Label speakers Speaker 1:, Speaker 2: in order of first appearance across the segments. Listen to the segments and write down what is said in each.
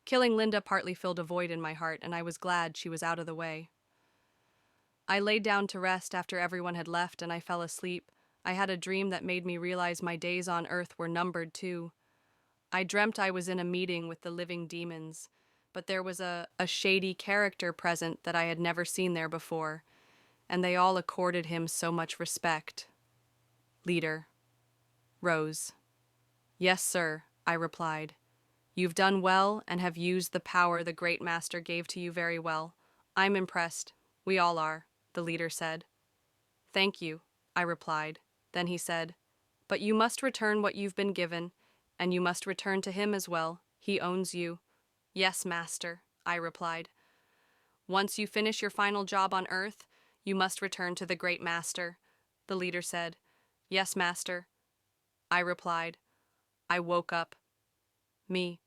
Speaker 1: Killing Linda partly filled a void in my heart, and I was glad she was out of the way. I laid down to rest after everyone had left, and I fell asleep. I had a dream that made me realize my days on Earth were numbered too. I dreamt I was in a meeting with the living demons, but there was a shady character present that I had never seen there before, and they all accorded him so much respect. Leader. Rose. Yes, sir, I replied. You've done well and have used the power the Great Master gave to you very well. I'm impressed. We all are, the leader said. Thank you, I replied. Then he said, but you must return what you've been given, and you must return to him as well. He owns you. Yes, master, I replied. Once you finish your final job on Earth, you must return to the Great Master, the leader said. Yes, master, I replied. I woke up. Me.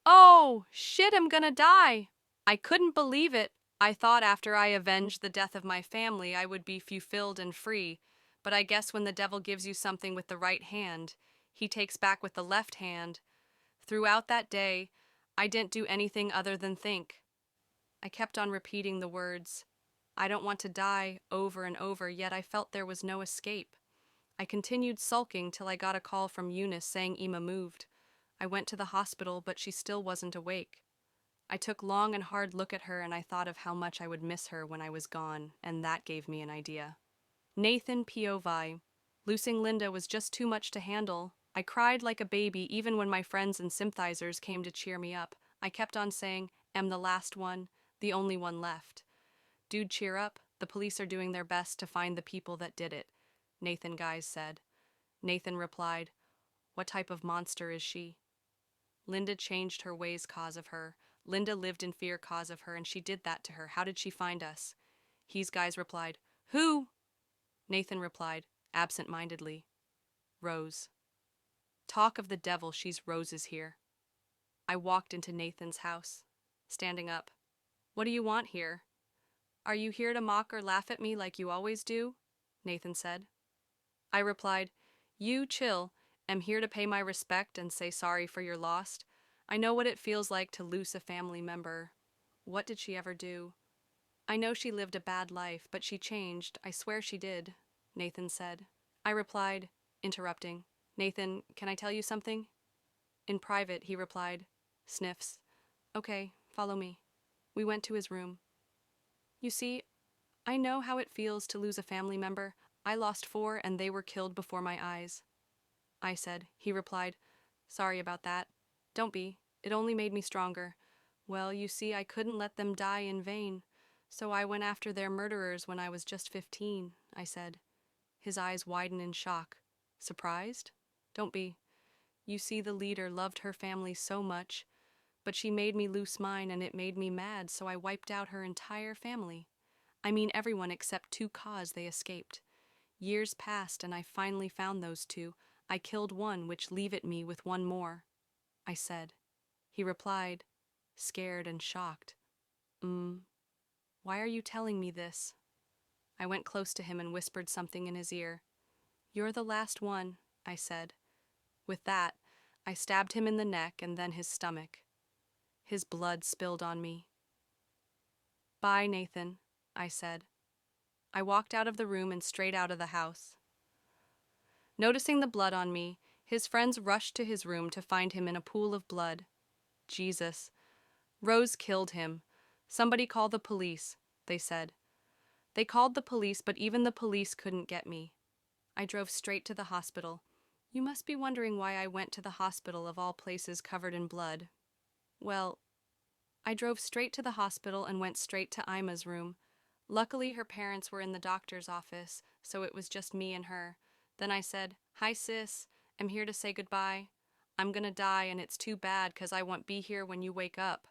Speaker 1: Oh, shit, I'm gonna die. I couldn't believe it. I thought after I avenged the death of my family, I would be fulfilled and free. But I guess when the devil gives you something with the right hand, he takes back with the left hand. Throughout that day, I didn't do anything other than think. I kept on repeating the words, I don't want to die, over and over, yet I felt there was no escape. I continued sulking till I got a call from Eunice saying Ima moved. I went to the hospital, but she still wasn't awake. I took long and hard look at her, and I thought of how much I would miss her when I was gone, and that gave me an idea. Nathan POV. Losing Linda was just too much to handle. I cried like a baby even when my friends and sympathizers came to cheer me up. I kept on saying, am the last one, the only one left. Dude, cheer up. The police are doing their best to find the people that did it, Nathan Guys said. Nathan replied, what type of monster is she? Linda changed her ways cause of her. Linda lived in fear cause of her, and she did that to her. How did she find us? He's Guys replied, who? Nathan replied, absent-mindedly, Rose. Talk of the devil, she's Rose's here. I walked into Nathan's house, standing up. What do you want here? Are you here to mock or laugh at me like you always do? Nathan said. I replied, you chill, am here to pay my respect and say sorry for your loss. I know what it feels like to lose a family member. What did she ever do? I know she lived a bad life, but she changed. I swear she did, Nathan said. I replied, interrupting, Nathan, can I tell you something? In private, he replied, sniffs. Okay, follow me. We went to his room. You see, I know how it feels to lose a family member. I lost 4 and they were killed before my eyes. I said. He replied, sorry about that. Don't be. It only made me stronger. Well, you see, I couldn't let them die in vain. So I went after their murderers when I was just 15, I said. His eyes widened in shock. Surprised? Don't be. You see, the leader loved her family so much, but she made me lose mine and it made me mad, so I wiped out her entire family. I mean everyone except 2 cause they escaped. Years passed and I finally found those 2. I killed one, which leaved me with 1 more, I said. He replied, scared and shocked. Why are you telling me this? I went close to him and whispered something in his ear. You're the last one, I said. With that, I stabbed him in the neck and then his stomach. His blood spilled on me. Bye, Nathan, I said. I walked out of the room and straight out of the house. Noticing the blood on me, his friends rushed to his room to find him in a pool of blood. Jesus. Rose killed him. Somebody call the police, they said. They called the police, but even the police couldn't get me. I drove straight to the hospital. You must be wondering why I went to the hospital of all places covered in blood. Well, I drove straight to the hospital and went straight to Ima's room. Luckily, her parents were in the doctor's office, so it was just me and her. Then I said, hi sis, I'm here to say goodbye. I'm gonna die and it's too bad 'cause I won't be here when you wake up.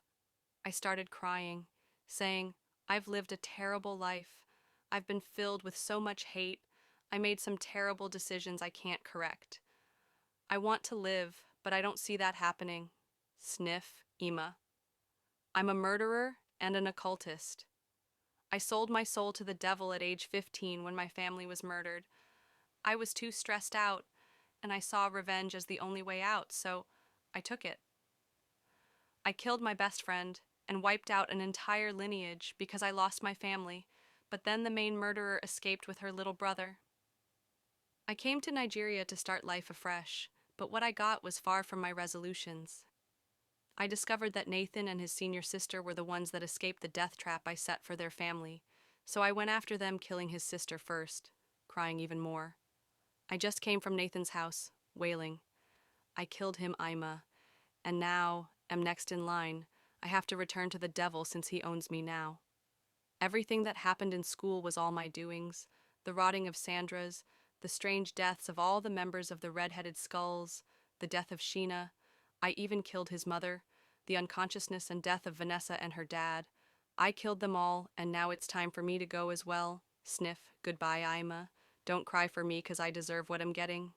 Speaker 1: I started crying, saying, I've lived a terrible life. I've been filled with so much hate. I made some terrible decisions I can't correct. I want to live, but I don't see that happening. Sniff, Ima. I'm a murderer and an occultist. I sold my soul to the devil at age 15 when my family was murdered. I was too stressed out, and I saw revenge as the only way out, so I took it. I killed my best friend and wiped out an entire lineage because I lost my family, but then the main murderer escaped with her little brother. I came to Nigeria to start life afresh, but what I got was far from my resolutions. I discovered that Nathan and his senior sister were the ones that escaped the death trap I set for their family, so I went after them, killing his sister first, crying even more. I just came from Nathan's house, wailing. I killed him, Ima, and now am next in line. I have to return to the devil since he owns me now. Everything that happened in school was all my doings. The rotting of Sandra's, the strange deaths of all the members of the red-headed skulls, the death of Sheena. I even killed his mother, the unconsciousness and death of Vanessa and her dad. I killed them all, and now it's time for me to go as well. Sniff, goodbye, Ima. Don't cry for me, 'cause I deserve what I'm getting.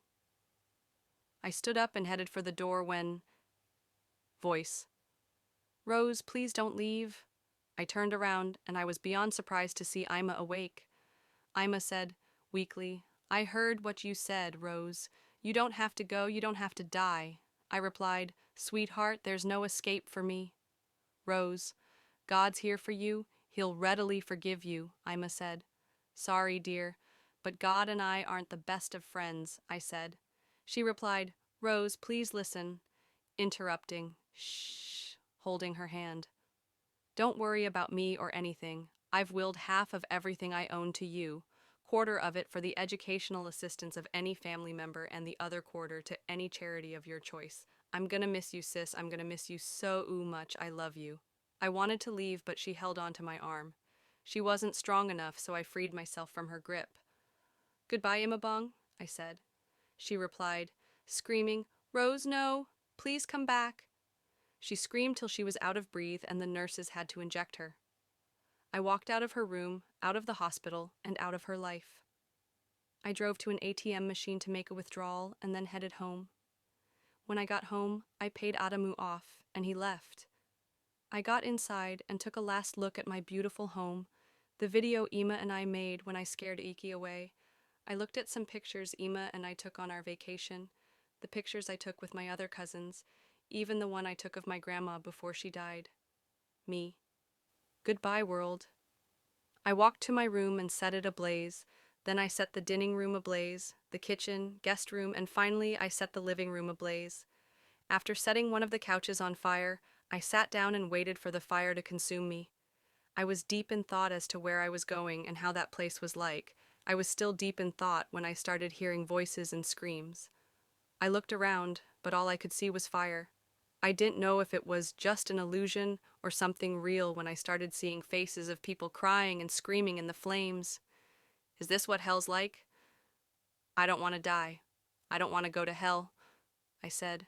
Speaker 1: I stood up and headed for the door when... Voice. Rose, please don't leave. I turned around, and I was beyond surprised to see Ima awake. Ima said, weakly, I heard what you said, Rose. You don't have to go, you don't have to die. I replied, sweetheart, there's no escape for me. Rose, God's here for you. He'll readily forgive you, Ima said. Sorry, dear, but God and I aren't the best of friends, I said. She replied, Rose, please listen. Interrupting, shh, holding her hand. Don't worry about me or anything. I've willed half of everything I own to you, quarter of it for the educational assistance of any family member and the other quarter to any charity of your choice. I'm gonna miss you, sis. I'm gonna miss you so much. I love you. I wanted to leave, but she held onto my arm. She wasn't strong enough, so I freed myself from her grip. Goodbye, Imabong, I said. She replied, screaming, Rose, no, please come back. She screamed till she was out of breath and the nurses had to inject her. I walked out of her room, out of the hospital, and out of her life. I drove to an ATM machine to make a withdrawal and then headed home. When I got home, I paid Adamu off, and he left. I got inside and took a last look at my beautiful home, the video Ima and I made when I scared Iki away. I looked at some pictures Ima and I took on our vacation, the pictures I took with my other cousins, even the one I took of my grandma before she died. Me. Goodbye, world. I walked to my room and set it ablaze. Then I set the dining room ablaze, the kitchen, guest room, and finally I set the living room ablaze. After setting one of the couches on fire, I sat down and waited for the fire to consume me. I was deep in thought as to where I was going and how that place was like. I was still deep in thought when I started hearing voices and screams. I looked around, but all I could see was fire. I didn't know if it was just an illusion or something real when I started seeing faces of people crying and screaming in the flames. Is this what hell's like? I don't want to die. I don't want to go to hell, I said.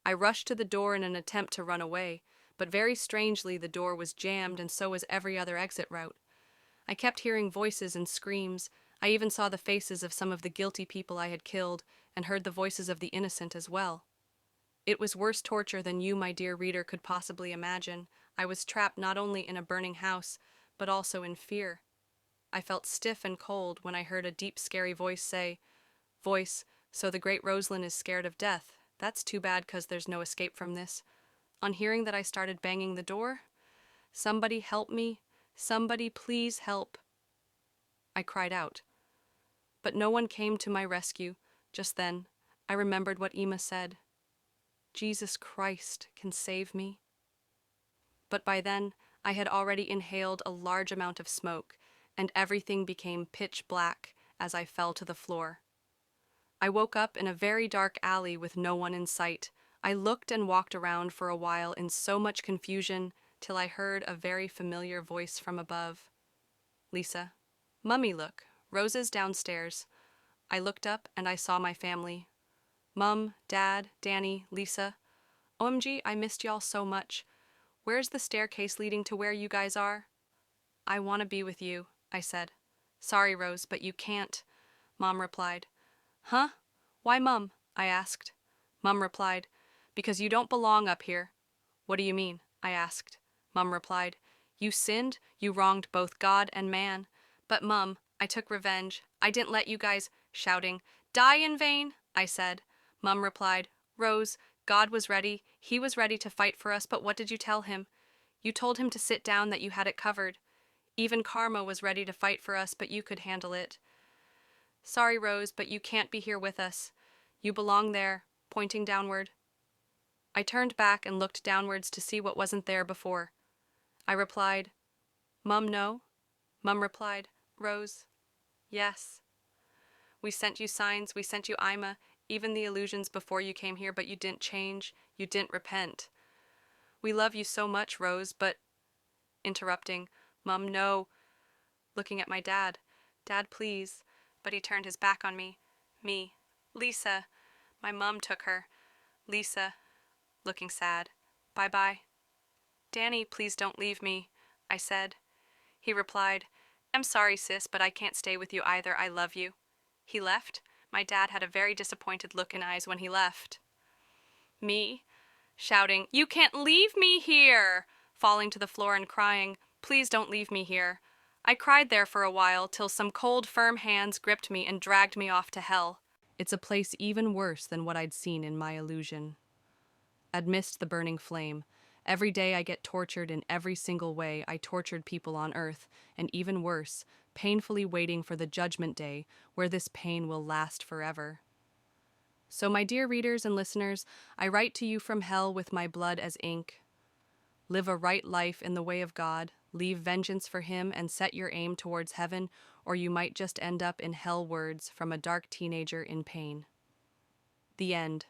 Speaker 1: I rushed to the door in an attempt to run away, but very strangely the door was jammed and so was every other exit route. I kept hearing voices and screams. I even saw the faces of some of the guilty people I had killed and heard the voices of the innocent as well. It was worse torture than you, my dear reader, could possibly imagine. I was trapped not only in a burning house, but also in fear. I felt stiff and cold when I heard a deep, scary voice say, Voice, so the great Rosalind is scared of death. That's too bad, 'cause there's no escape from this. On hearing that, I started banging the door. Somebody help me. Somebody please help. I cried out. But no one came to my rescue. Just then, I remembered what Ima said. Jesus Christ can save me. But by then, I had already inhaled a large amount of smoke, and everything became pitch black as I fell to the floor. I woke up in a very dark alley with no one in sight. I looked and walked around for a while in so much confusion till I heard a very familiar voice from above. Lisa. Mummy, look. Rosa's downstairs. I looked up and I saw my family. Mum, Dad, Danny, Lisa. OMG, I missed y'all so much. Where's the staircase leading to where you guys are? I want to be with you, I said. Sorry, Rose, but you can't, Mom replied. Huh? Why, Mum? I asked. Mum replied, Because you don't belong up here. What do you mean? I asked. Mum replied, You sinned, you wronged both God and man. But Mum, I took revenge. I didn't let you guys, shouting, die in vain, I said. Mum replied, Rose, God was ready. He was ready to fight for us, but what did you tell him? You told him to sit down, that you had it covered. Even Karma was ready to fight for us, but you could handle it. Sorry, Rose, but you can't be here with us. You belong there, pointing downward. I turned back and looked downwards to see what wasn't there before. I replied, Mum, no? Mum replied, Rose, yes. We sent you signs, we sent you Ima, even the illusions before you came here, but you didn't change, you didn't repent. We love you so much, Rose, but... Interrupting, Mum, no. Looking at my dad, Dad, please. But he turned his back on me. Me. Lisa. My mum took her. Lisa. Looking sad. Bye-bye. Danny, please don't leave me, I said. He replied, I'm sorry, sis, but I can't stay with you either. I love you. He left. My dad had a very disappointed look in eyes when he left. Me, shouting, You can't leave me here! Falling to the floor and crying, Please don't leave me here. I cried there for a while till some cold, firm hands gripped me and dragged me off to hell. It's a place even worse than what I'd seen in my illusion. Amidst the burning flame, every day I get tortured in every single way I tortured people on earth, and even worse, painfully waiting for the judgment day where this pain will last forever. So, my dear readers and listeners, I write to you from hell with my blood as ink. Live a right life in the way of God, leave vengeance for him, and set your aim towards heaven, or you might just end up in hell. Words from a dark teenager in pain. The end.